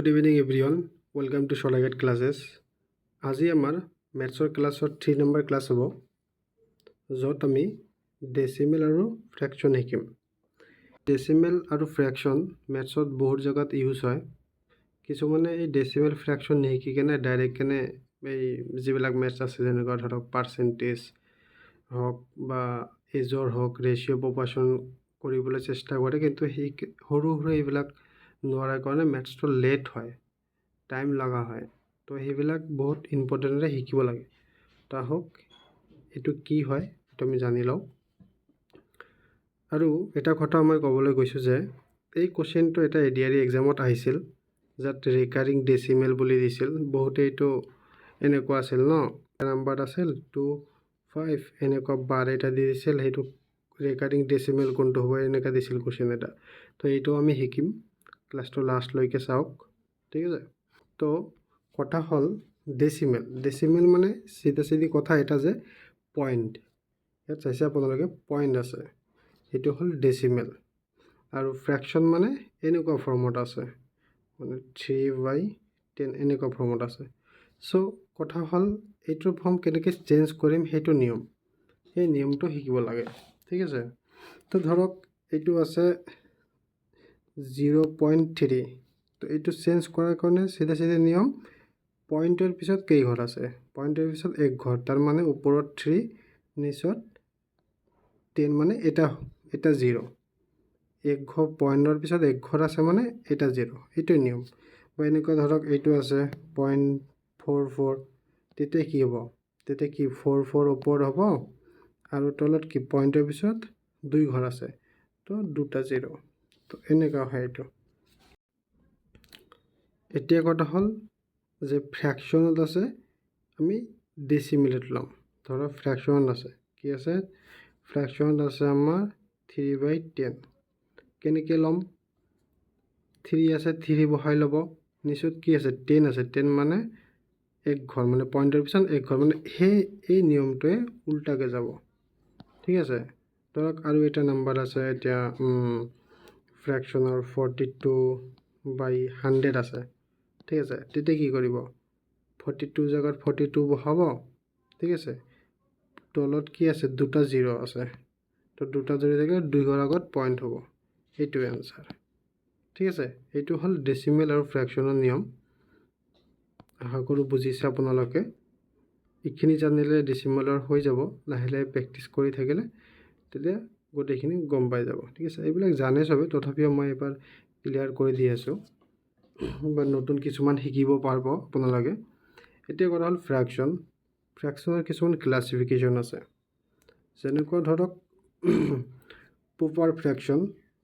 Good evening everyone, welcome to শলাগেট classes. আজি আমাৰ মেথছৰ ক্লাছত 3 নম্বৰ ক্লাছ হ'ব, য'ত আমি ডেচিমেল আৰু ফ্ৰেকশ্যন শিকিম। ডেচিমেল আৰু ফ্ৰেকশ্যন মেথছত বহুত জেগাত ইউজ হয়। কিছুমানে এই ডেচিমেল ফ্ৰেকশ্যন নিশিকি কেনে ডাইৰেক্ট কেনে এই যিবিলাক মেথছ আছে, যেনেকুৱা ধৰক পাৰ্চেণ্টেজ হওক বা এজৰ হওক, ৰেচিঅ' প্ৰপৰ্শ্যন কৰিবলৈ চেষ্টা কৰে, কিন্তু সেই সৰু সৰু এইবিলাক নোৱাৰাৰ কাৰণে মেথছটো লেট হয়, টাইম লগা হয়। তো সেইবিলাক বহুত ইম্পৰ্টেণ্টৰে শিকিব লাগে। তো আহক এইটো কি হয় এইটো আমি জানি লওঁ। আৰু এটা কথা মই ক'বলৈ গৈছোঁ যে এই কুৱেশ্যনটো এটা এডিআৰই এক্সামত আহিছিল, যাত ৰিকাৰিং ডেচিমেল বুলি দিছিল। বহুতে এইটো এনেকুৱা আছিল ন, নাম্বাৰ আছিল 2, 5 এনেকুৱা বাৰ এটা দি দিছিল, সেইটো ৰিকাৰিং ডেচিমেল কোনটো হ'ব এনেকুৱা দিছিল কুৱেশ্যন এটা। তো এইটো আমি শিকিম, ক্লাছটো লাষ্টলৈকে চাওক, ঠিক আছে। তো কথা হ'ল ডেচিমেল মানে চিধা কথা এটা যে পইণ্ট, ইয়াত চাইছে আপোনালোকে পইণ্ট আছে, সেইটো হ'ল ডেচিমেল। আৰু ফ্ৰেকশ্যন মানে এনেকুৱা ফৰ্মত আছে, মানে 3/10 এনেকুৱা ফৰ্মত আছে। চ' কথা হ'ল এইটোৰ ফৰ্ম কেনেকৈ চেঞ্জ কৰিম সেইটো নিয়ম, সেই নিয়মটো শিকিব লাগে, ঠিক আছে। তো ধৰক এইটো আছে 0.3, তো এইটো চেঞ্জ কৰাৰ কাৰণে চিধা নিয়ম, পইণ্টৰ পিছত কেই ঘৰ আছে, পইণ্টৰ পিছত 1 ঘৰ, তাৰ মানে ওপৰত 3 নিচত 10, মানে এটা 0, 1 ঘৰ পইণ্টৰ পিছত 1 ঘৰ আছে মানে এটা 0, এইটোৱে নিয়ম। বা এনেকুৱা ধৰক এইটো আছে 0.44, তেতিয়া কি হ'ব, তেতিয়া কি 4 ওপৰত হ'ব, আৰু তলত কি পইণ্টৰ পিছত 2 ঘৰ আছে, তো 2টা 0, তো এনেকুৱা হয় এইটো। এতিয়া কথা হ'ল যে ফ্ৰেকশ্যনত আছে আমি ডেচিমেলত ল'ম। ধৰক ফ্ৰেকশ্যনত আছে কি আছে, ফ্ৰেকশ্যনত আছে আমাৰ 3/10। কেনেকৈ ল'ম, 3 আছে 3 বহাই ল'ব, নিচত কি আছে 10 আছে, 10 মানে 1 ঘৰ, মানে পইণ্টৰ পিছত 1 ঘৰ, মানে এই নিয়মটোৱে উল্টাকৈ যাব, ঠিক আছে। ধৰক আৰু এটা নাম্বাৰ আছে এতিয়া ফ্ৰেকশ্যনৰ 42/100 আছে, ঠিক আছে। তেতিয়া কি কৰিব, 42 জেগাত 42 বহাব, ঠিক আছে। তলত কি আছে 2টা 0 আছে, তো 2টা 0 থাকে, 2 ঘৰ আগত পইণ্ট হ'ব, সেইটোৱে এনচাৰ, ঠিক আছে। এইটো হ'ল ডেচিমেল আৰু ফ্ৰেকশ্যনৰ নিয়ম। আশা কৰোঁ বুজিছে আপোনালোকে। এইখিনি জানিলে ডেচিমেলৰ হৈ যাব, লাহে লাহে প্ৰেক্টিচ কৰি থাকিলে তেতিয়া গোটেইখিনি গম পাই যাব, ঠিক আছে। এইবিলাক জানে চবে, তথাপিও মই এবাৰ ক্লিয়াৰ কৰি দি আছোঁ, বা নতুন কিছুমান শিকিব পাৰিব আপোনালোকে। এতিয়া কথা হ'ল ফ্ৰেকশ্যনৰ কিছুমান ক্লাছিফিকেশ্যন আছে, যেনেকুৱা ধৰক প্ৰপাৰ ফ্ৰেকশ্যন।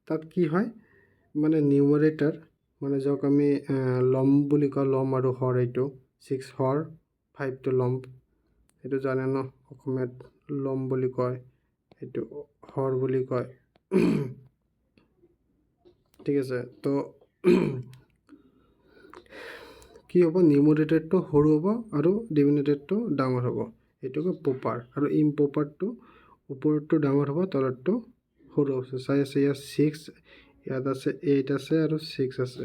তাত কি হয়, মানে নিউমাৰেটাৰ, মানে যাক আমি লম্ব বুলি কওঁ, লম্ব আৰু হৰ, এইটো 6 হৰ 5টো লম্ব, সেইটো জানে ন, অসমীয়াত লম্ব বুলি কয়, এইটো হৰ বুলি কয়, ঠিক আছে। তো কি হ'ব, নিউমাৰেটৰটো সৰু হ'ব আৰু ডিনোমিনেটৰটো ডাঙৰ হ'ব, এইটোকে প্ৰপাৰ। আৰু ইম্প্ৰপাৰটো ওপৰতটো ডাঙৰ হ'ব, তলতটো সৰু হ'ব। চাই আছে ইয়াত 6, ইয়াত আছে 8 আছে আৰু 6 আছে,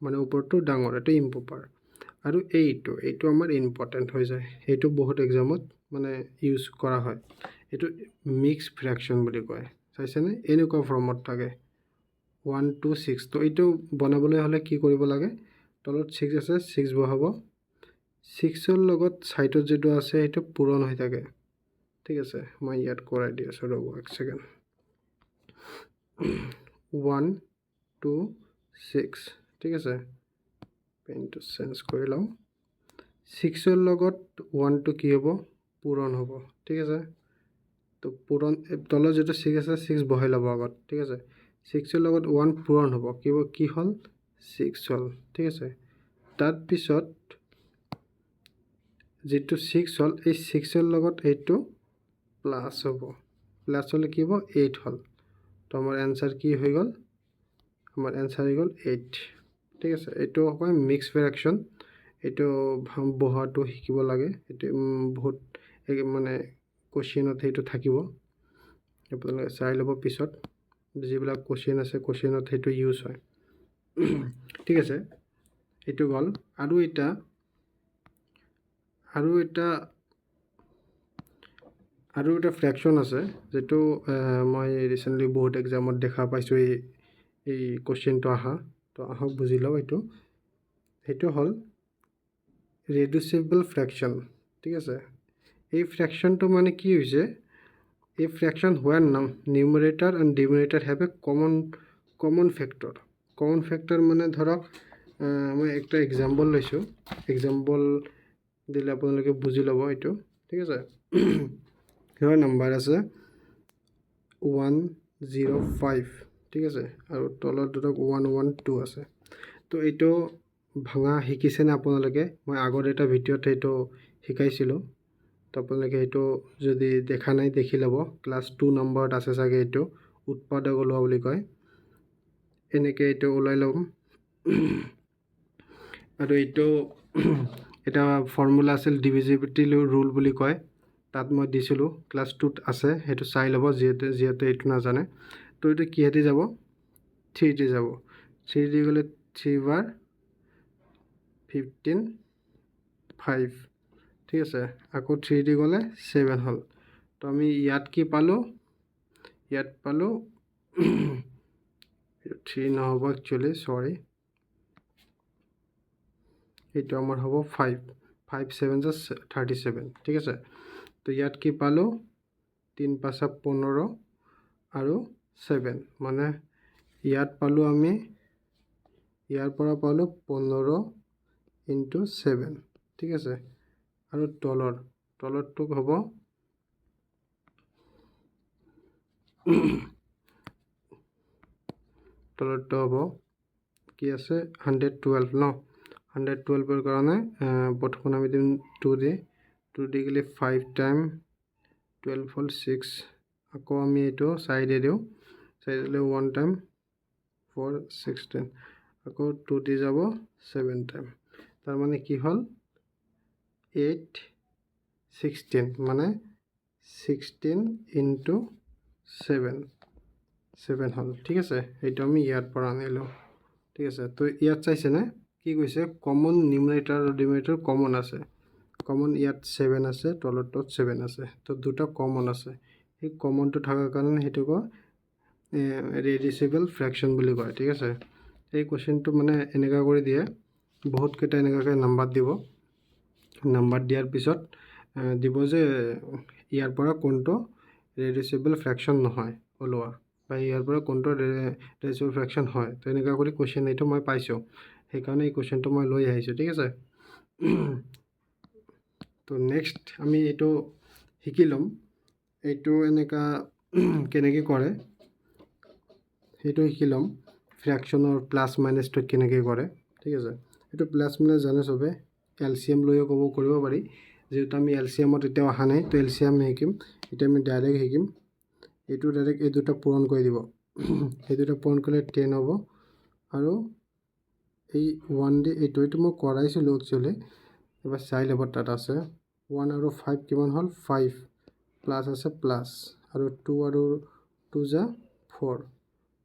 মানে ওপৰতটো ডাঙৰ, এইটো ইম্প্ৰপাৰ। আৰু এইটো আমাৰ ইম্পৰ্টেণ্ট হৈ যায়, এইটো বহুত এক্সামত মানে ইউজ কৰা হয়। এইটো মিক্স ফ্ৰেকশ্যন বুলি কয়, চাইছেনে, এনেকুৱা ফৰ্মত থাকে 1 to 6। তো এইটো বনাবলৈ হ'লে কি কৰিব লাগে, তলত 6 আছে, 6 বহাব, 6ৰ লগত চাইডত যিটো আছে সেইটো পূৰণ হৈ থাকে, ঠিক আছে। মই ইয়াত কৰাই দি আছোঁ, ৰ'ব 1 ছেকেণ্ড। 1 2 6, ঠিক আছে। পেনটো চেঞ্জ কৰি লওঁ। 6ৰ লগত 1টো কি হ'ব, পূৰণ হ'ব, ঠিক আছে। তো পূৰণ, তলত যিটো 6 আছে 6 বহাই ল'ব আগত, ঠিক আছে। 6ৰ লগত 1 পূৰণ হ'ব, কি হ'ল 6 হ'ল, ঠিক আছে। তাৰপিছত যিটো 6 হ'ল, এই 6ৰ লগত এইটো প্লাছ হ'ব, প্লাছ হ'লে কি হ'ব 8 হ'ল। তো আমাৰ এনচাৰ কি হৈ গ'ল, আমাৰ এনচাৰ হৈ গ'ল 8, ঠিক আছে। এইটো হয় মিক্স ফ্ৰেকশ্যন, এইটো বহাটো শিকিব লাগে, এইটো বহুত মানে কুৱেশ্যনত সেইটো থাকিব, আপোনালোকে চাই ল'ব পিছত, যিবিলাক কুৱেশ্যন আছে কুৱেশ্যনত সেইটো ইউজ হয়, ঠিক আছে। এইটো গ'ল। আৰু এটা ফ্ৰেকশ্যন আছে যেটো মই ৰিসেন্টলি বহুত এক্সামত দেখা পাইছোঁ এই কোশ্চেনটো আহা। তো আহক বুজি লওঁ। সেইটো হ'ল ৰেডিউচিবল ফ্ৰেকশ্যন। ঠিক আছে, এই ফ্ৰেকশ্যনটো মানে কি হৈছে, এই ফ্ৰেকশ্যন হোৱাৰ numerator and denominator have a common factor মানে ধৰক মই একটা এক্সাম্পল লৈছোঁ। এক্সাম্পল দিলে আপোনালোকে বুজি ল'ব এইটো। ঠিক আছে, ইয়াৰ নাম্বাৰ আছে 105। ঠিক আছে, আৰু তলত ধৰক 112 আছে। তো এইটো ভাঙা শিকিছেনে আপোনালোকে? মই আগৰ এটা ভিডিঅ'ত এইটো শিকাইছিলোঁ। তো আপোনালোকে এইটো যদি দেখা নাই দেখি ল'ব। ক্লাছ 2 নম্বৰত আছে চাগে। এইটো উৎপাদক ওলোৱা বুলি কয়। এনেকৈ এইটো ওলাই ল'ম। আৰু এইটো এটা ফৰ্মুলা আছিল, ডিভিজিবিলিটি ৰুল বুলি কয়। তাত মই দিছিলোঁ, ক্লাছ 2ত আছে, সেইটো চাই ল'ব যিহেতু এইটো নাজানে। তো এইটো কিহেদি যাব? 3 দি যাব। 3 দি গ'লে 3 বাৰ 15 5। ঠিক আছে, আকৌ 3 দি গ'লে 7 হ'ল। তো আমি ইয়াত কি পালোঁ? ইয়াত পালোঁ 3 নহ'ব একচুৱেলি, চৰি। এইটো আমাৰ হ'ব 5 7 37। ঠিক আছে, তো ইয়াত কি পালোঁ? 3 5 15 আৰু 7, মানে ইয়াত পালোঁ আমি, ইয়াৰ পৰা পালোঁ 15 × 7। ঠিক আছে, আৰু তলৰটোক হ'ব তলৰটো হ'ব কি আছে? 112 ন? 112ৰ কাৰণে প্ৰথমে আমি দিম 2 দি গ'লে 5 টাইম 12 হ'ল 6। আকৌ আমি এইটো চাইডে দিওঁ, চাইডে দিলে 1 টাইম 4 16। আকৌ 2 দি যাব 7 টাইম। তাৰমানে কি হ'ল? 8 16, মানে 16 × 7 হ'ল। ঠিক আছে, এইটো আমি ইয়াৰ পৰা আনিলোঁ। ঠিক আছে, তো ইয়াত চাইছেনে কি কৈছে? কমন নিউমাৰেটাৰ আৰু ডিনোমিনেটাৰ কমন আছে। কমন ইয়াত 7 আছে, তলৰটোত 7 আছে। তো দুটা কমন আছে। সেই কমনটো থকাৰ কাৰণে সেইটো কয় ৰেডিউচিবল ফ্ৰেকশ্যন বুলি কয়। ঠিক আছে, এই কুৱেশ্যনটো মানে এনেকুৱা কৰি দিয়ে, বহুতকেইটা এনেকুৱাকৈ নাম্বাৰ দিব। নাম্বাৰ দিয়াৰ পিছত দিব যে ইয়াৰ পৰা কোনটো ৰেডিউচিবল ফ্ৰেকশ্যন নহয় ওলোৱা, বা ইয়াৰ পৰা কোনটো ৰেডিউচিবল ফ্ৰেকশ্যন হয়। তো এনেকুৱা কৰি কুৱেশ্যন এইটো মই পাইছোঁ, সেইকাৰণে এই কুৱেশ্যনটো মই লৈ আহিছোঁ। ঠিক আছে, তো নেক্সট আমি এইটো শিকি ল'ম। এইটো এনেকুৱা কেনেকৈ কৰে সেইটো শিকি ল'ম। ফ্ৰেকশ্যনৰ প্লাছ মাইনাছটো কেনেকৈ কৰে। ঠিক আছে, এইটো প্লাছ মাইনাছ জানে চবে, LCM লৈও কৰিব পাৰি। যিহেতু আমি LCMত এতিয়াও অহা নাই, তো LCM শিকিম। এতিয়া আমি ডাইৰেক্ট শিকিম। এইটো ডাইৰেক্ট এই দুটা পূৰণ কৰি দিব। এই দুটা পূৰণ কৰিলে 10 হ'ব। আৰু এই 1 দি এইটো মই কৰাইছিলোঁ একচুৱেলি, এবাৰ চাই ল'ব। তাত আছে 1 আৰু 5 কিমান হ'ল? 5 প্লাছ আছে প্লাছ, আৰু 2 আৰু 2 = 4।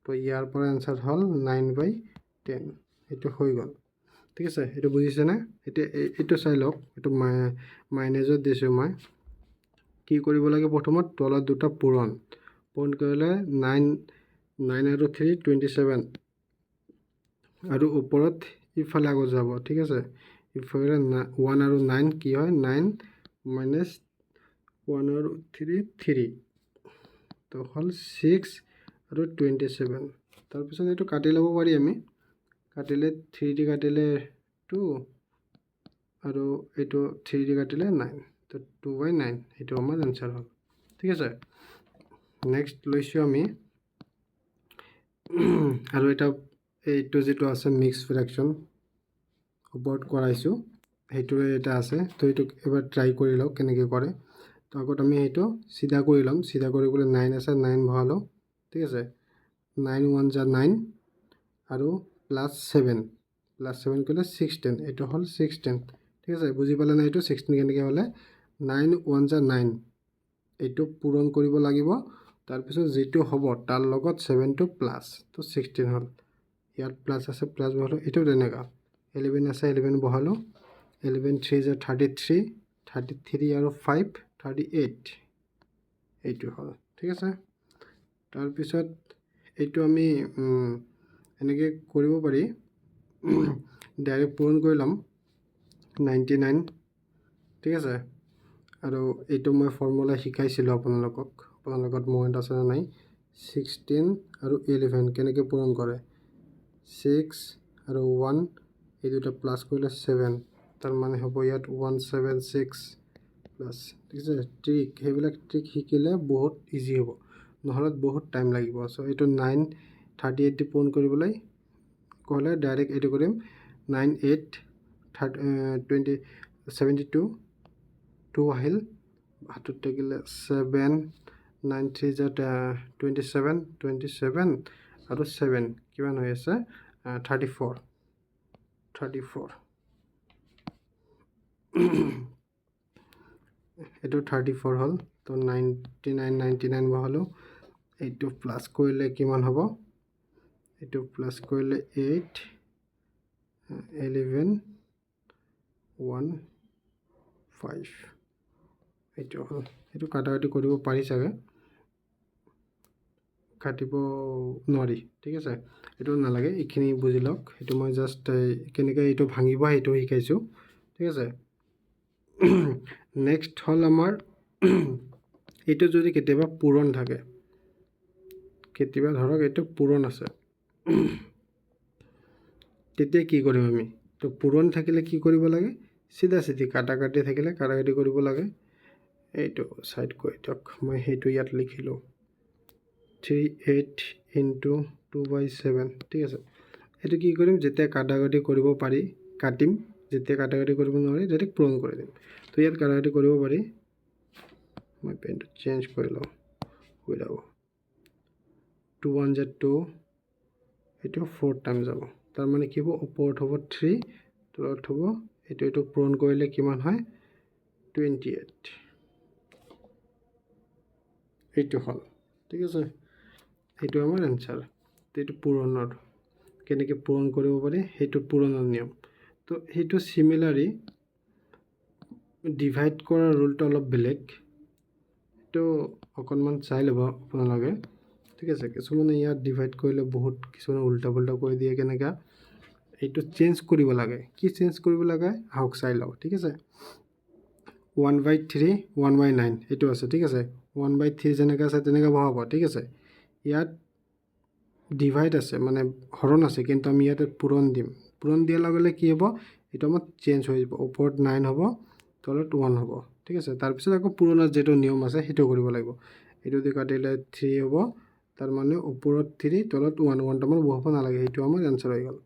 তো ইয়াৰ পৰা এনচাৰ হ'ল 9/10। এইটো হৈ গ'ল। ঠিক আছে, এইটো বুজিছেনে? এতিয়া এইটো চাই লওক। এইটো মাইনাছত দিছোঁ মই। কি কৰিব লাগে? প্ৰথমত তলত দুটা পূৰণ কৰিলে 9 আৰু 3 27, আৰু ওপৰত ইফালে আগত যাব। ঠিক আছে, ইফালে 1 আৰু 9 কি হয়? 9 - 1 আৰু 3 3, তো হ'ল 6 আৰু 27। তাৰপিছত এইটো কাটি ল'ব পাৰি আমি। কাটিলে 3 দি কাটিলে 2, আৰু এইটো 3 দি কাটিলে 9, তো 2/9 এইটো আমাৰ এনচাৰ হ'ল। ঠিক আছে, নেক্সট লৈছোঁ আমি আৰু এইটো যিটো আছে মিক্স ফ্ৰেকশ্যন ওপৰত কৰাইছোঁ, সেইটোৰে এটা আছে। তো এইটো এবাৰ ট্ৰাই কৰি লওক কেনেকৈ কৰে। তো আগত আমি সেইটো চিধা কৰি ল'ম। চিধা কৰিবলৈ 9 আছে, 9 ভৰালোঁ। ঠিক আছে, 9 × 1 = 9, আৰু +7 কৰিলে 16। এইটো হ'ল 16। ঠিক আছে, বুজি পালে নাই? এইটো 16 কেনেকৈ হ'লে 9 × 1 = 9, এইটো পূৰণ কৰিব লাগিব। তাৰপিছত যিটো হ'ব তাৰ লগত 7টো প্লাছ, তো 16 হ'ল। ইয়াত প্লাছ আছে, প্লাছ ভৰালোঁ। এইটো তেনেকুৱা 11 আছে 11 বহালোঁ 11 3 × 33 33 আৰু 5 38 এইটো হ'ল ঠিক আছে তাৰপিছত এইটো আমি এনেকৈ কৰিব পাৰি ডাইৰেক্ট পূৰণ কৰি ল'ম 99 ঠিক আছে আৰু এইটো মই ফৰ্মুলা শিকাইছিলোঁ আপোনালোকৰ মনত আছে নাই 16 আৰু 11 কেনেকৈ পূৰণ কৰে 6 আৰু 1 এই দুটা প্লাছ কৰিলে 7 তাৰ মানে হ'ব ইয়াত 176 প্লাছ ঠিক আছে ট্ৰিক সেইবিলাক ট্ৰিক শিকিলে বহুত ইজি হ'ব নহ'লে বহুত টাইম লাগিব চ' এইটো 938 দি পূৰণ কৰিবলৈ ক'লে ডাইৰেক্ট এইটো কৰিম 9 8 20 72 2 আহিল হাতত থাকিলে 7 9 3 27 27 আৰু 7 কিমান হৈ আছে 34 এইটো 34 হ'ল তো 99 বহালোঁ এইটো প্লাছ কৰিলে কিমান হ'ব এইটো প্লাছ কৰিলে 8 11 1 5 এইটো হ'ল এইটো কাটাকাটি কৰিব পাৰি চাগে কাটিব নোৱাৰি ঠিক আছে এইটো নালাগে এইখিনি বুজি লওক এইটো মই জাষ্ট কেনেকৈ এইটো ভাঙিব সেইটো শিকাইছোঁ ঠিক আছে নেক্সট হ'ল আমাৰ এইটো যদি কেতিয়াবা পূৰণ থাকে কেতিয়াবা ধৰক এইটো পূৰণ আছে তেতিয়া কি কৰিম আমি তো পূৰণ থাকিলে কি কৰিব লাগে চিধা চিধি কাটাকাটি থাকিলে কাটাকাটি কৰিব লাগে এইটো সাইড কৰি দিয়ক মই সেইটো ইয়াত লিখিলোঁ 38 × 2/7 ঠিক আছে এইটো কি কৰিম যেতিয়া কাটাকাটি কৰিব পাৰি কাটিম যেতিয়া কাটাকাটি কৰিব নোৱাৰি ডাইৰেক্ট পূৰণ কৰি দিম তো ইয়াত কাটাকাটি কৰিব পাৰি মই পেনটো চেঞ্জ কৰি লওঁ হৈ যাব 2 1 × 2 এইটো 4 টাইম যাব তাৰ মানে কি হ'ব ওপৰত হ'ব 3 তলত হ'ব এইটো পূৰণ কৰিলে কিমান হয় 28 এইটো হ'ল ঠিক আছে এইটো আমাৰ এনসাৰ এইটো পূৰণৰ কেনেকৈ পূৰণ কৰিব পাৰি সেইটো পূৰণৰ নিয়ম তো সেইটো সিমিলাৰলি ডিভাইড কৰাৰ ৰুলটো অলপ বেলেগ এইটো অকণমান চাই ল'ব আপোনালোকে ঠিক আছে কিছুমানে ইয়াত ডিভাইড কৰিলে বহুত কিছুমানে উল্টা পুল্টা কৰি দিয়ে কেনেকৈ এইটো চেঞ্জ কৰিব লাগে কি চেঞ্জ কৰিব লাগে আহক চাই লওঁ ঠিক আছে 1/3 1/9 এইটো আছে ঠিক আছে 1/3 যেনেকৈ আছে তেনেকৈ বহাব ঠিক আছে ইয়াত ডিভাইড আছে মানে হৰণ আছে কিন্তু আমি ইয়াতে পূৰণ দিম পূৰণ দিয়াৰ লগে লগে কি হ'ব এইটো আমাৰ চেঞ্জ হৈ যাব ওপৰত 9 হ'ব তলত 1 হ'ব ঠিক আছে তাৰপিছত আকৌ পূৰণৰ যেটো নিয়ম আছে সেইটো কৰিব লাগিব এইটো দি কাটিলে 3 হ'ব তাৰ মানে ওপৰত 3 তলত 1 টামান বহাব নালাগে সেইটো আমাৰ এনসাৰ হৈ গ'ল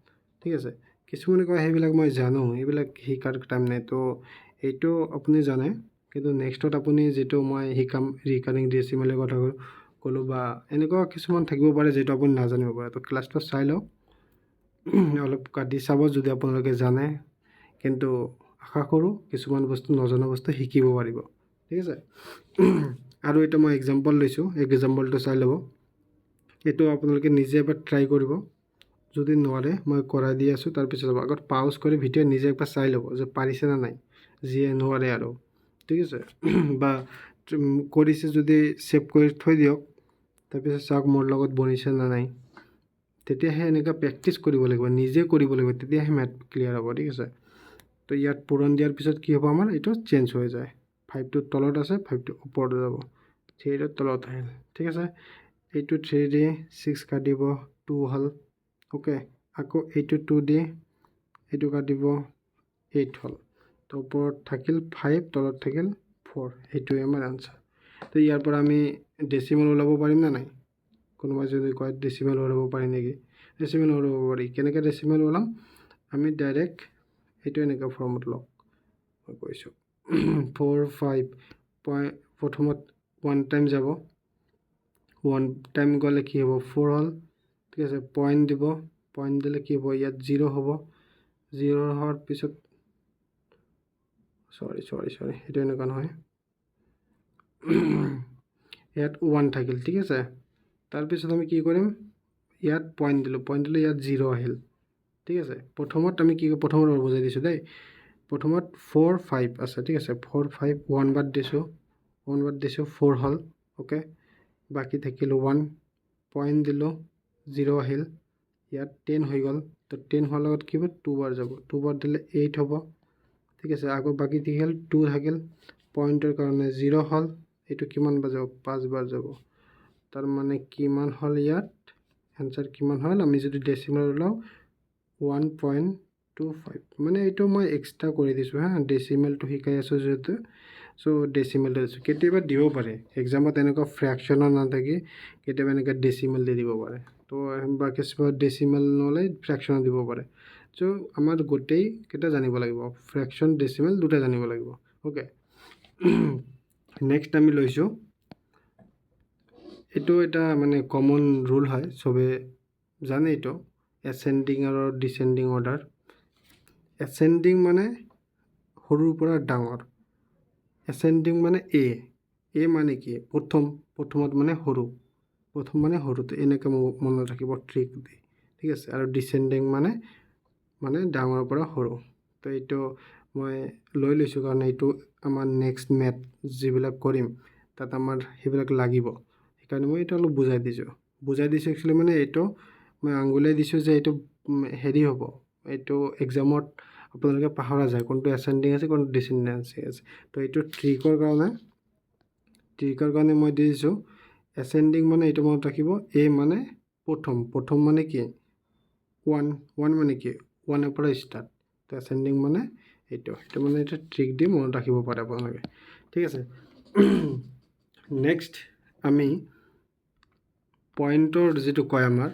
ঠিক আছে কিছুমানে কয় সেইবিলাক মই জানো এইবিলাক শিকাৰ টাইম নাই তো এইটো আপুনি জানে কিন্তু নেক্সটত আপুনি যেটো মই শিকাম ৰিকাৰিং ডেচিমেলৰ কথা ক'লো বা এনেকুৱা কিছুমান থাকিব পাৰে যেটো আপুনি নাজানিব পাৰে তো ক্লাছটো চাই লওক অলপ কাটি চাব যদি আপোনালোকে জানে কিন্তু আশা কৰোঁ কিছুমান বস্তু নজনা বস্তু শিকিব পাৰিব ঠিক আছে আৰু এটা মই এক্সাম্পল লৈছোঁ এক্সাম্পলটো চাই ল'ব এইটো আপোনালোকে নিজে এবাৰ ট্ৰাই কৰিব যদি নোৱাৰে মই কৰাই দি আছোঁ তাৰপিছত আগত পাউজ কৰি ভিডিঅ' নিজে একবাৰ চাই ল'ব যে পাৰিছে না নাই যিয়ে নোৱাৰে আৰু ঠিক আছে বা কৰিছে যদি সেভ কৰি থৈ দিয়ক তাৰপিছত চাওক মোৰ লগত বনিছে না নাই তেতিয়াহে এনেকুৱা প্ৰেক্টিচ কৰিব লাগিব নিজে কৰিব লাগিব তেতিয়াহে মেথ ক্লিয়াৰ হ'ব ঠিক আছে তো ইয়াত পূৰণ দিয়াৰ পিছত কি হ'ব আমাৰ এইটো চেঞ্জ হৈ যায় 5 টো তলত আছে 5 টো ওপৰত যাব 3 টো তলত আহিল ঠিক আছে এইটো 3 দি 6 কাটিব 2 হ'ল ওকে আকৌ এইটো 2 দি এইটো কাটিব 8 হ'ল তো ওপৰত থাকিল 5 তলত থাকিল 4 এইটোৱে আমাৰ আনসাৰ তো ইয়াৰ পৰা আমি ডেচিমেল ওলাব পাৰিম না নাই কোনোবাই যদি কয় ডেচিমেল ওলাব পাৰি নেকি ডেচিমেল ওলাব পাৰি কেনেকৈ ডেচিমেল ওলাম আমি ডাইৰেক্ট এইটো এনেকুৱা ফৰ্মত লওক মই কৈছোঁ 4 5 প্ৰথমত 1 টাইম যাব 1 টাইম গ'লে কি হ'ব 4 হ'ল ঠিক আছে পইণ্ট দিব পইণ্ট দিলে কি হ'ব ইয়াত 0 হ'ব 0 হোৱাৰ পিছত সৰি এইটো এনেকুৱা নহয় ইয়াত 1 থাকিল ঠিক আছে তাৰপিছত আমি কি কৰিম ইয়াত পইণ্ট দিলোঁ ইয়াত 0 আহিল ঠিক আছে প্ৰথমত আমি কি প্ৰথমত বুজাই দিছোঁ দেই প্ৰথমত 4 5 আছে ঠিক আছে 4 5 1 বাদ দিছোঁ 4 হ'ল ওকে বাকি থাকিল 1 পইণ্ট দিলোঁ 0 আহিল ইয়াত 10 হৈ গ'ল তো 10 হোৱাৰ লগত কি হ'ব 2 বাৰ যাব 2 বাৰ দিলে 8 হ'ব ঠিক আছে আকৌ বাকি থাকিল 2 থাকিল পইণ্টৰ কাৰণে 0 হ'ল এইটো কিমান বাৰ যাব 5 বাৰ যাব তাৰ মানে কিমান হ'ল ইয়াত এনসাৰ কিমান হ'ল আমি যদি ডেসিমেল ওলাও 1.25 মানে এইটো মই এক্সট্ৰা কৰি দিছোঁ হা ডেসিমেলটো শিকাই আছোঁ যেহেতু সো ডেসিমেলটো দিছোঁ কেতিয়াবা দিব পাৰে এক্সামত এনেকুৱা ফ্ৰেকশ্যনৰ নাথাকি কেতিয়াবা এনেকুৱা ডেসিমেল দি দিব পাৰে তো বা কিছুমান ডেসিমেল নহ'লে ফ্ৰেকশ্যন দিব পাৰে সো আমাৰ গোটেই কেইটা জানিব লাগিব ফ্ৰেকশ্যন ডেসিমেল দুটা জানিব লাগিব ওকে নেক্সট আমি লৈছোঁ এইটো এটা মানে কমন ৰুল হয় সবে জানে এইটো এসেন্ডিং আৰু ডিসেন্ডিং অৰ্ডাৰ এসেন্ডিং মানে সৰুৰ পৰা ডাঙৰ এসেন্ডিং মানে এ মানে কি প্ৰথমত মানে সৰু প্ৰথম মানে সৰুটো এনেকৈ মনত ৰাখিব ট্ৰিক দি ঠিক আছে আৰু ডিসেন্ডিং মানে ডাঙৰৰ পৰা সৰু তো এইটো মই লৈ লৈছোঁ কাৰণ এইটো আমাৰ নেক্সট মেথ যিবিলাক কৰিম তাত আমাৰ সেইবিলাক লাগিব সেইকাৰণে মই এইটো অলপ বুজাই দিছোঁ একচুৱেলি মানে এইটো মই আঙুলিয়াই দিছোঁ যে এইটো হেৰি হ'ব এইটো এক্সামত আপোনালোকে পাহৰা যায় কোনটো এসেন্ডিং আছে কোনটো ডিসেন্ডিং আছে তো এইটো ট্ৰিকৰ কাৰণে মই দি দিছোঁ এসেন্ডিং মানে এইটো মনত ৰাখিব এ মানে প্ৰথম মানে কি 1 মানে কি 1ৰ পৰা ষ্টাৰ্ট তো এসেন্ডিং মানে এইটো মানে এটা ট্ৰিক দি মনত ৰাখিব পাৰে আপোনালোকে ঠিক আছে নেক্সট আমি পইণ্টৰ যিটো কয় আমাৰ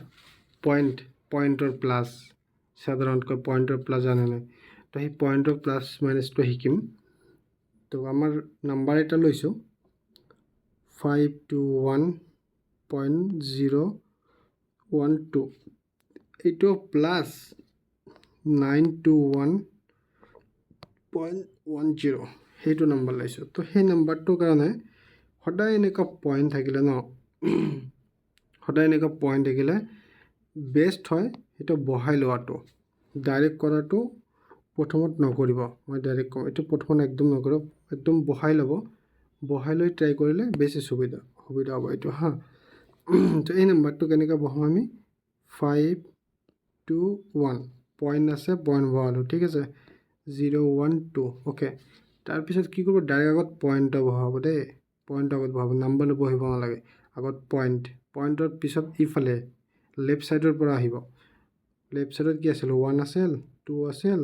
পইণ্টৰ প্লাছ সাধাৰণতকৈ পইণ্টৰ প্লাছ জানে নাই তো সেই পইণ্টৰ প্লাছ মাইনাছটো শিকিম তো আমাৰ নাম্বাৰ এটা লৈছোঁ 521.012 এইটো প্লাছ 921.10 সেইটো নাম্বাৰ লৈছোঁ তো সেই নাম্বাৰটোৰ কাৰণে সদায় এনেকুৱা পইণ্ট থাকিলে ন সদায় এনেকুৱা পইণ্ট থাকিলে বেষ্ট হয় সেইটো বহাই লোৱাটো ডাইৰেক্ট কৰাটো প্ৰথমত নকৰিব মই ডাইৰেক্ট কম এইটো প্ৰথমত একদম নকৰিব একদম বহাই ল'ব বহাই লৈ ট্ৰাই কৰিলে বেছি সুবিধা হ'ব এইটো হা তো এই নাম্বাৰটো কেনেকৈ বহাম আমি 521 পইণ্ট আছে পইণ্ট বহালোঁ ঠিক আছে 012 ওকে তাৰপিছত কি কৰিব ডাইৰেক্ট আগত পইণ্টটো বহাব দেই পইণ্টৰ আগত বহাব নাম্বাৰটো বহিব নালাগে আগত পইণ্টৰ পিছত ইফালে লেফ্ট ছাইডৰ পৰা আহিব লেফ্ট ছাইডত কি আছিল 1 আছিল 2 আছিল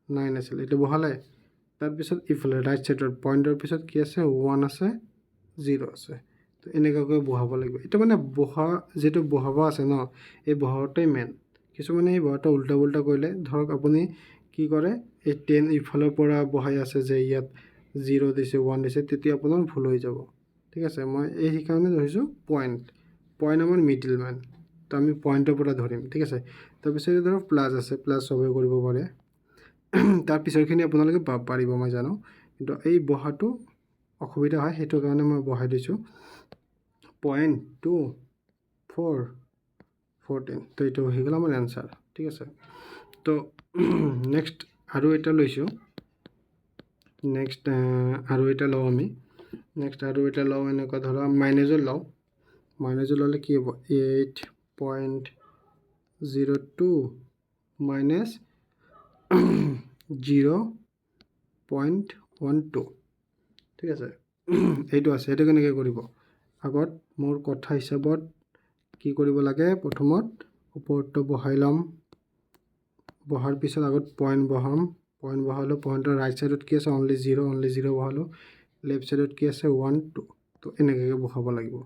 9 আছিল এইটো বহালে তাৰপিছত ইফালে ৰাইট ছাইডৰ পইণ্টৰ পিছত কি আছে 1 আছে 0 আছে তো এনেকুৱাকৈ বহাব লাগিব এইটো মানে যিটো বহাব আছে ন এই বহাওঁতেই মেইন কিছুমানে এই বহাওঁতে উল্টা পুল্টা কৰিলে ধৰক আপুনি কি কৰে এই 10 ইফালৰ পৰা বহাই আছে যে ইয়াত 0 দিছে 1 দিছে তেতিয়া আপোনাৰ ভুল হৈ যাব ঠিক আছে মই এই সেইকাৰণে ধৰিছোঁ পইণ্ট আমাৰ মিডল মেন তো আমি পইণ্টৰ পৰা ধৰিম ঠিক আছে তাৰপিছত ধৰক প্লাছ আছে প্লাছ চবেই কৰিব পাৰে তাৰ পিছৰখিনি আপোনালোকে পাৰিব মই জানো কিন্তু এই বহাটো অসুবিধা হয় সেইটো কাৰণে মই বহাই দিছোঁ 0.2414 তো এইটো হৈ গ'ল আমাৰ এনসাৰ ঠিক আছে তো নেক্সট আৰু এটা লৈছোঁ আৰু এটা লওঁ আমি এনেকুৱা ধৰা মাইনাজৰ ল'লে কি হ'ব 8.02 মাইনাছ 0.12 ঠিক আছে এইটো আছে এইটো কেনেকৈ কৰিব আগত মোৰ কথা হিচাপত কি কৰিব লাগে প্ৰথমত ওপৰটো বহাই ল'ম বহাৰ পিছত আগত পইণ্ট বহালোঁ পইণ্টৰ ৰাইট ছাইডত কি আছে অনলি 0 বহালোঁ লেফ্ট ছাইডত কি আছে 1 2 তো এনেকৈ বহাব লাগিব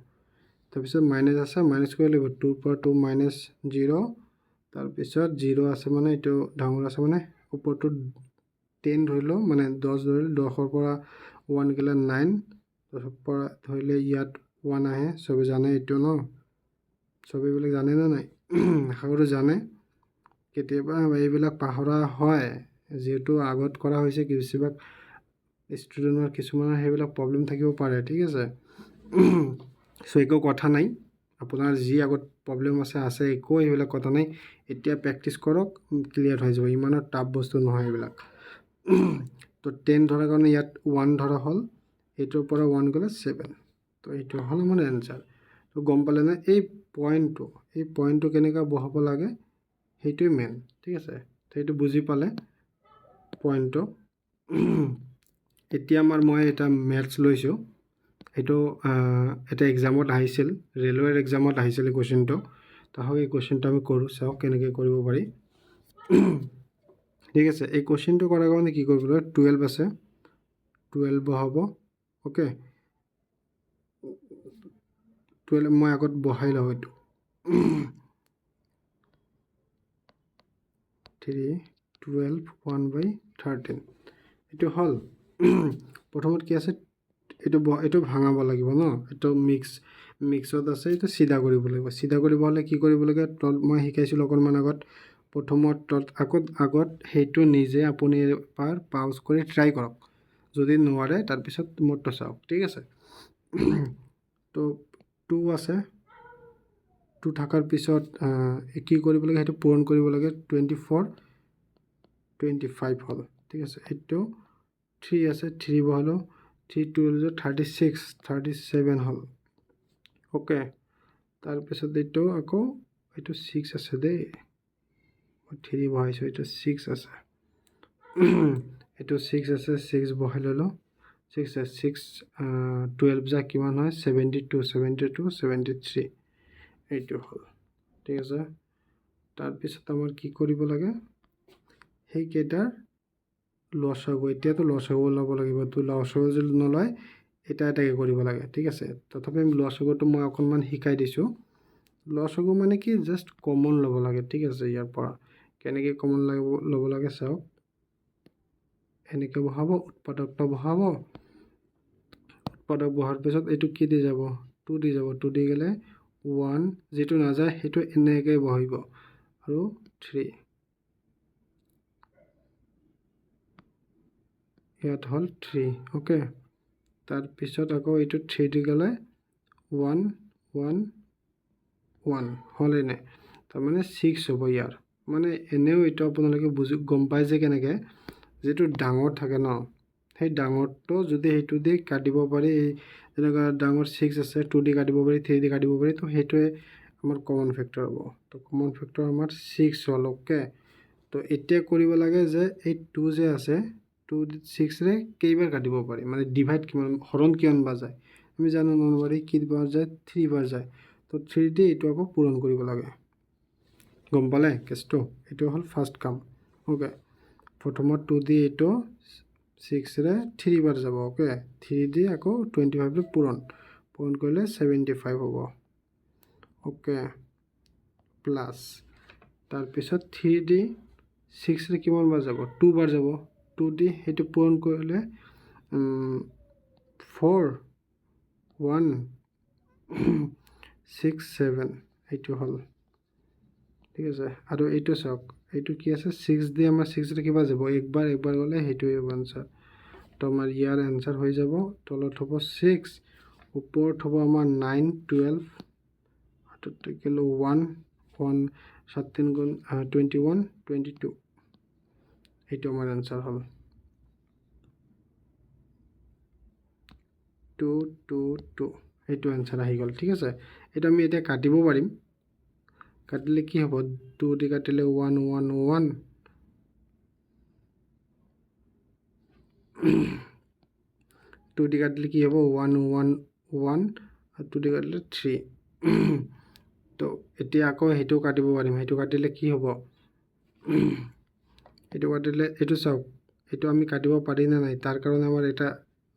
তাৰপিছত মাইনাছ আছে মাইনাছ কৰিব লাগিব 2 পৰা 2 মাইনাছ 0 তাৰপিছত 0 আছে মানে এইটো ডাঙৰ আছে মানে ওপৰটো 10 ধৰিলোঁ মানে 10 ধৰিলোঁ 10ৰ পৰা 1 গ'লে 9 10ৰ পৰা ধৰিলে ইয়াত 1 আহে চবে জানে এইটো ন চবেই এইবিলাক জানে নে নাই আশা কৰোঁ জানে কেতিয়াবা এইবিলাক পাহৰা হয় যেহেতু আগত কৰা হৈছে বেছিভাগ ষ্টুডেণ্টৰ কিছুমানৰ সেইবিলাক প্ৰব্লেম থাকিব পাৰে ঠিক আছে চ' একো কথা নাই আপোনাৰ যি আগত প্ৰব্লেম আছে একো এইবিলাক কথা নাই, এতিয়া প্ৰেক্টিছ কৰক, ক্লিয়াৰ হৈ যাব, ইমানো টাফ বস্তু নহয় এইবিলাক। তো 10 ধৰাৰ কাৰণে ইয়াত 1 ধৰা হ'ল, এইটোৰ পৰা 1 গ'লে 7, তো এইটো হ'ল আমাৰ এনচাৰ। তো গম পালে নে, এই পইণ্টটো কেনেকৈ বহাব লাগে সেইটোৱে মেইন, ঠিক আছে। তো এইটো বুজি পালে পইণ্টটো। এতিয়া মই এটা মেথছ লৈছোঁ, এইটো এটা এক্সামত আহিছিল, ৰেলৱেৰ এক্সামত আহিছিল এই কুৱেশ্যনটো। তো এই কুৱেশ্যনটো আমি কৰোঁ, চাওক কেনেকৈ কৰিব পাৰি। ঠিক আছে, এই কুৱেশ্যনটো কৰাৰ কাৰণে কি কৰিব লাগিব, 12 আছে, 12 বহাব, অ'কে। 12 মই আগত বহাই লওঁ, এইটো 3, 12, 1/13 এইটো হ'ল। প্ৰথমত কি আছে, এইটো ভাঙাব লাগিব ন, এইটো মিক্সত আছে, এইটো চিধা কৰিব লাগিব। চিধা কৰিব হ'লে কি কৰিব লাগে, মই শিকাইছিলোঁ অকণমান আগত। প্ৰথমত আগত সেইটো নিজে আপুনি এবাৰ পাউজ কৰি ট্ৰাই কৰক, যদি নোৱাৰে তাৰপিছত মোৰটো চাওক, ঠিক আছে। তো 2 আছে, 2 থকাৰ পিছত কি কৰিব লাগে, সেইটো পূৰণ কৰিব লাগে, 24, 25 হ'ল, ঠিক আছে। এইটো 3 আছে, 3 বহালোঁ, 3, 12, 36, 37 হ'ল, অ'কে। তাৰপিছত এইটো আকৌ এইটো 6 আছে দেই, মই 3 বহাইছোঁ, এইটো 6 আছে। এইটো 6 আছে, 6 বহাই ল'লোঁ, 6 আছে, 6 12 যা কিমান হয়, 72, 73 এইটো হ'ল, ঠিক আছে। তাৰপিছত আমাৰ কি কৰিব লাগে, সেইকেইটাৰ লসাগু, এতিয়াতো লসাগু ল'ব লাগিব, তো লসাগু যদি নলয় এটা এটাকৈ কৰিব লাগে, ঠিক আছে। তথাপি লসাগুটো মই অকণমান শিকাই দিছোঁ। লসাগু মানে কি, জাষ্ট কমন ল'ব লাগে, ঠিক আছে। ইয়াৰ পৰা কেনেকৈ কমন ল'ব লাগে চাওক, এনেকৈ বহাব, উৎপাদকটো বহাব, উৎপাদক বহাৰ পিছত এইটো কি দি যাব, 2 দি যাব, 2 দি গ'লে 1, যিটো নাযায় সেইটো এনেকৈ বহিব, আৰু 3 ইয়াত হ'ল 3, অ'কে। তাৰপিছত আকৌ এইটো 3 দি গ'লে 1, 1, 1 হ'ল, এনে তাৰমানে 6 হ'ব ইয়াৰ। মানে এনেও এইটো আপোনালোকে গম পায় যে কেনেকৈ, যিটো ডাঙৰ থাকে ন, সেই ডাঙৰটো যদি সেইটো দি কাটিব পাৰি, যেনেকুৱা ডাঙৰ 6 আছে, 2 দি কাটিব পাৰি, 3 দি কাটিব পাৰি, তো সেইটোৱে আমাৰ কমন ফেক্টৰ হ'ব। তো কমন ফেক্টৰ আমাৰ 6 হ'ল, অ'কে। তো এতিয়া কৰিব লাগে যে এই 2 যে আছে, 2 6ৰে কেইবাৰ কাটিব পাৰি, মানে ডিভাইড কিমান, হৰণ কিমান বাৰ যায়, আমি জানো নলবাৰী কি বাৰ যায়, 3 বাৰ যায়। তো 3 দি এইটো আকৌ পূৰণ কৰিব লাগে, গম পালে কেছটো। এইটো হ'ল ফাৰ্ষ্ট কাম, অ'কে। প্ৰথমত 2 দি এইটো 6ৰে 3 বাৰ যাব, অ'কে। 3 দি আকৌ 25 পূৰণ কৰিলে 75 হ'ব, অ'কে। প্লাছ তাৰপিছত 3 দি 6ৰে কিমান বাৰ যাব, 2 বাৰ যাব, 2 দি সেইটো পূৰণ কৰিলে 4, 1, 6, 7 এইটো হ'ল, ঠিক আছে। আৰু এইটো চাওক, এইটো কি আছে, 6 দি আমাৰ 6ৰে কিবা যাব, একবাৰ গ'লে সেইটোৱে হ'ব এনচাৰ। তো আমাৰ ইয়াৰ এনচাৰ হৈ যাব, তলত হ'ব 6, ওপৰত হ'ব আমাৰ 9, 12, হাতত থাকিলে 1, 7, 3 গুণ 21, 22 এইটো আমাৰ এনচাৰ হ'ল। 2, 2, 2 এইটো এনচাৰ আহি গ'ল, ঠিক আছে। এইটো আমি এতিয়া কাটিব পাৰিম, কাটিলে কি হ'ব, 2 দি কাটিলে 1, 1, 1, 2 দি কাটিলে কি হ'ব, 1, 1, 1, আৰু 2 দি কাটিলে 3। তো এতিয়া আকৌ সেইটো কাটিব পাৰিম, সেইটো কাটিলে কি হ'ব, এইটো কাটিলে এইটো চাওক, এইটো আমি কাটিব পাৰি নে নাই, তাৰ কাৰণে আমাৰ এটা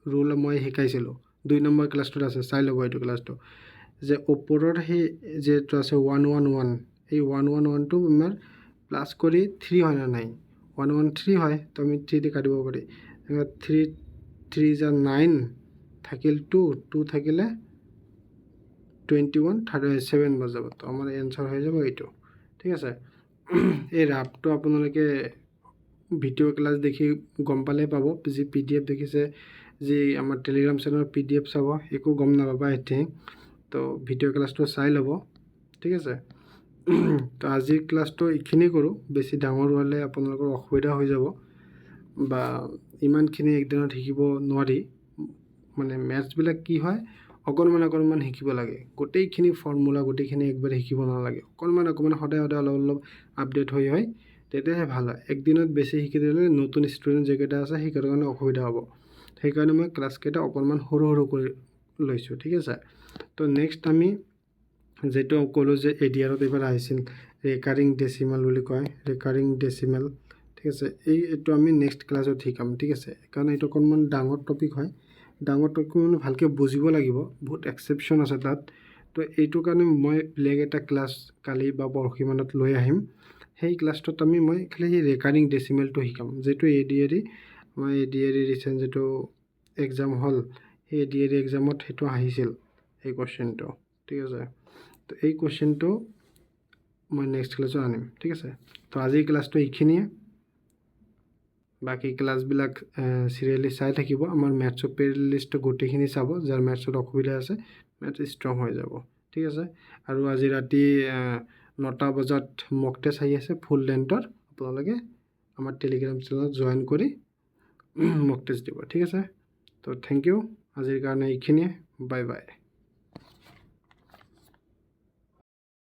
ৰুল মই শিকাইছিলোঁ, 2 নম্বৰ ক্লাছটোত আছে, চাই ল'ব এইটো ক্লাছটো, যে ওপৰৰ সেই যিটো আছে 1, 1, 1, এই 1, 1, 1টো আমাৰ প্লাছ কৰি 3 হয় নে নাই, 1, 1, 3 হয়, তো আমি 3 দি কাটিব পাৰি, 3 যা 9 থাকিল, 2 থাকিলে 21, 7 বাৰ যাব, তো আমাৰ এনচাৰ হৈ যাব এইটো, ঠিক আছে। এই ৰাফটো আপোনালোকে ভিডিঅ' ক্লাছ দেখি গম পালে পাব, যি PDF দেখিছে, যি আমাৰ টেলিগ্ৰাম চেনেলৰ PDF চাব, একো গম নাপাবা, তো ভিডিঅ' ক্লাছটো চাই ল'ব ঠিক আছে। তো আজিৰ ক্লাছটো এইখিনি কৰোঁ, বেছি ডাঙৰ হ'লে আপোনালোকৰ অসুবিধা হৈ যাব বা ইমানখিনি একদিনত শিকিব নোৱাৰি। মানে মেথছবিলাক কি হয় অকণমান শিকিব লাগে, গোটেইখিনি ফৰ্মুলা গোটেইখিনি একবাৰে শিকিব নালাগে, অকণমান সদায় অলপ অলপ আপডেট হয় তেতিয়াহে ভাল হয়। একদিনত বেছি শিকি দিলে নতুন ষ্টুডেণ্ট যিকেইটা আছে সেইকেইটাৰ কাৰণে অসুবিধা হ'ব। সেইকাৰণে মই ক্লাছকেইটা অকণমান সৰু কৰি লৈছোঁ ঠিক আছে। তো নেক্সট আমি যিটো ক'লোঁ যে ADR এইবাৰ আহিছিল ৰেকাৰিং ডেচিমেল বুলি কয়, ৰেকাৰিং ডেচিমেল ঠিক আছে। এইটো আমি নেক্সট ক্লাছত শিকাম ঠিক আছে, কাৰণ এইটো অকণমান ডাঙৰ টপিক হয়। ডাঙৰ টপিক মানে ভালকৈ বুজিব লাগিব, বহুত এক্সেপশ্যন আছে তাত। তো এইটো কাৰণে মই বেলেগ এটা ক্লাছ কালি বা পৰহি মানত লৈ আহিম। সেই ক্লাছটোত মই খালি সেই ৰেকাৰিং ডেচিমেলটো শিকাম, যিটো ADR মই ADR ৰিচেণ্ট যিটো এক্সাম হ'ল সেই ADR এক্সামত সেইটো আহিছিল এই কুৱেশ্যনটো ঠিক আছে। তো এই কুৱেশ্যনটো মই নেক্সট ক্লাছত আনিম ঠিক আছে। তো আজিৰ ক্লাছটো এইখিনিয়ে, বাকী ক্লাছবিলাক চিৰিয়েলি চাই থাকিব। আমাৰ মেথছৰ প্লেলিষ্টটো গোটেইখিনি চাব, যাৰ মেথছত অসুবিধা আছে মেথছ ষ্ট্ৰং হৈ যাব ঠিক আছে। আৰু আজি ৰাতি 9টা বজাত মক টেষ্ট আহি আছে ফুল লেন্থৰ, আপোনালোকে আমাৰ টেলিগ্ৰাম চেনেলত জইন কৰি মক টেষ্ট দিব ঠিক আছে। তো থেংক ইউ, আজিৰ কাৰণে এইখিনিয়ে, বাই বাই।